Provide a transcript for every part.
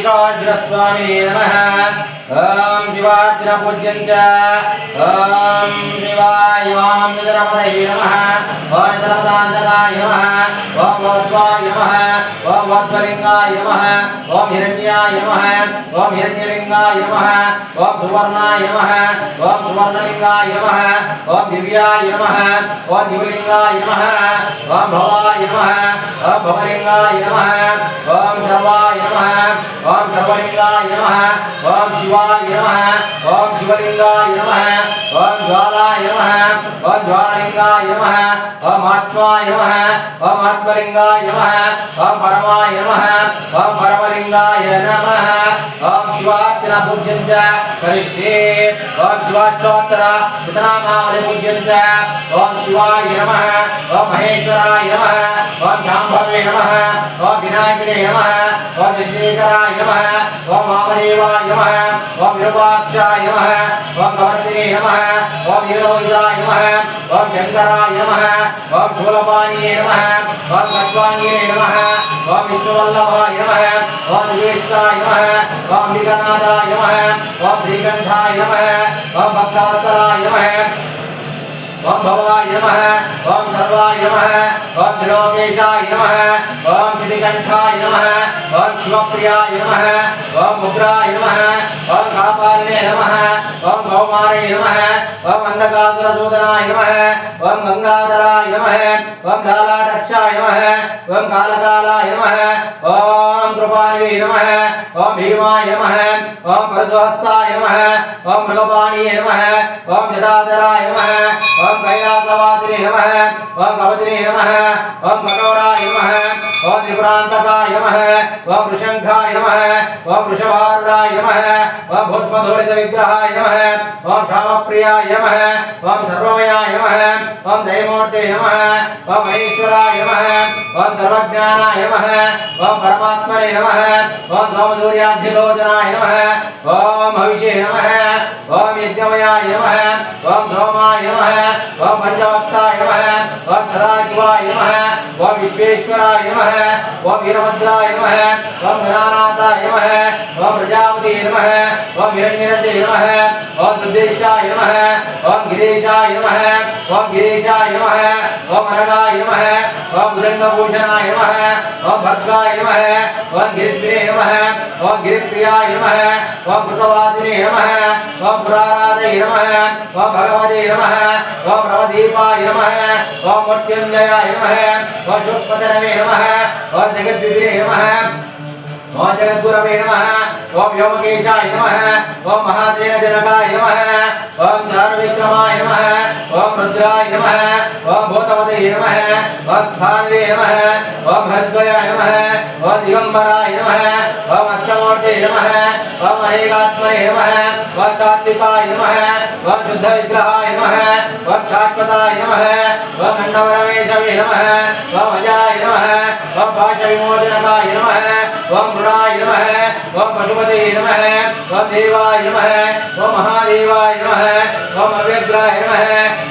मल्लिकार्जुनस्वामिने नमः ओम शिवार्चन पूज्यञ्च ओम शिवाय ओम निरमदये नमः ओम निरमदान्तकाय नमः ओम वोद्वाय नमः ओम वोद्वलिङ्गाय नमः ओम हिरण्याय नमः ओम हिरण्यलिङ्गाय नमः ओम सुवर्णाय नमः ओम सुवर्णलिङ्गाय नमः ओम दिव्याय नमः ओम दिव्यलिङ्गाय नमः ओम भवाय नमः ओम भवलिङ्गाय नमः ओम सर्वाय नमः ओम सर्वलिङ्गाय नमः ओम शिवाय नमः ओम शिवलिङ्गाय नमः ओम ज्वालाय नमः ओम ज्वालिङ्गाय नमः ओम आत्माय नमः ओम आत्मलिङ्गाय नमः ओम परमाय नमः ओम परमलिङ्गाय नमः ओम शिवार्चन पूज्यञ्च करिष्ये ओम शिवाष्टोत्तर शतनामावलि पूज्यञ्च ओम शिवाय नमः ओम महेश्वराय नमः ओम शाम्भवे नमः ओम विनायकने नमः ओम जयशेखराय नमः ओम वामदेवाय नमः ओम विरूपाक्षाय नमः ओम कवर्तिने नमः ओम नीलोहिताय नमः ओम शंकराय नमः ओम शूलपाणिये नमः ओम खट्वाङ्गिने नमः ओम विष्णुवल्लभाय नमः ओम विवेशाय नमः ओम विघ्ननाथाय नमः ओम श्रीकण्ठाय नमः ओम भक्तवत्सलाय नमः ओम भवाय नमः ओम सर्वाय नमः ओम त्रिलोकेशाय नमः ओम श्रीकण्ठाय नमः ओम शिवप्रियाय नमः ओम उग्राय नमः ओम कापालिने नमः ओम कौमारे नमः ओम अन्धकासुरसूदनाय नमः ओम गंगाधराय नमः ओम लालाटक्षाय नमः ओम कालकालाय नमः ओम कृपालिने नमः ओम भीमाय नमः ओम परशुहस्ताय नमः ओम मृगपाणिये नमः ओम जटाधराय नमः ओम कैलासवासिने नमः ओम कवचिने नमः ओम कठोराय नमः ओम त्रिपुरान्तकाय नमः ओम वृषंखाय नमः ओम वृषभारूढाय नमः ओम भूष्मधूलितविग्रहाय नमः ओम श्यामप्रियाय नमः ओम सर्वमयाय नमः ओम दयमूर्ते नमः ओम महेश्वराय नमः ओम सर्वज्ञानाय नमः ओम परमात्मने नमः ओम सोमसूर्याग्निलोचनाय नमः ओम हविषे नमः ओम यज्ञमयाय नमः ओम सोमाय नमः ओम पंचवक्ताय नमः ओम सदाशिवाय नमः ओम विश्वेश्वराय नमः ओम वीरभद्राय नमः ओम गणानाथाय नमः ओम प्रजापते नमः ओम हिरण्यरसे नमः ओम दुर्देशाय नमः ओम गिरीशाय नमः ओम गिरीशाय नमः ओम अनगाय नमः ओम भुजंगभूषणाय नमः ओम भद्राय नमः ओम गिरिप्रिये नमः ओम गिरिप्रियाय नमः ओम कृतवासिने नमः ओम पुराराधये नमः ओम भगवते नमः ओम प्रवदीपाय नमः ओम मृत्युंजयाय नमः ओम शुष्पतनवे नमः ओम जगद्विग्रहे नमः ओम जगद्गुरवे नमः ओम व्योमकेशाय नमः ओम महासेनजनकाय नमः ओम चारुविक्रमाय नमः ओम रुद्राय नमः ओम भूतपते नमः ओम स्थानवे नमः ओम हृद्वयाय नमः ओम दिगंबराय नमः ओम अष्टमूर्ते नमः ओम अनेकात्मने नमः ओम सात्विकाय नमः ओम शुद्धविग्रहाय नमः ओम शाश्वताय नमः ओम अण्डवरमेशवे नमः ओम अजाय नमः ओम पाशविमोचनकाय नमः ओम मृणाय नमः ओम पशुपते नमः ओम देवाय नमः ओम महादेवाय नमः ओम अव्यग्राय नमः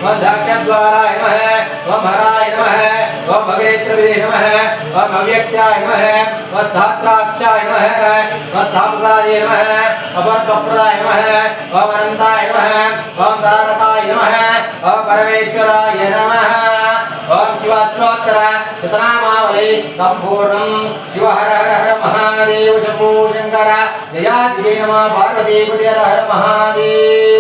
ओम दाक्षद्वाराय नमः ओम हराय नमः ओम भगनेत्रवे नमः ओम अव्यक्ताय नमः ओम सहस्राक्षाय नमः ओम साम्प्रदाय नमः ओम वर्गप्रदाय नमः ओम अनन्ताय नमः ओम तारकाय नमः ओम परमेश्वराय नमः ओम शिवाष्टोत्तर शतनामावलि संपूर्णं शिव हर हर हर महादेव शंभो शंकर जयाद्रि नमः पार्वती हर हर महादेव।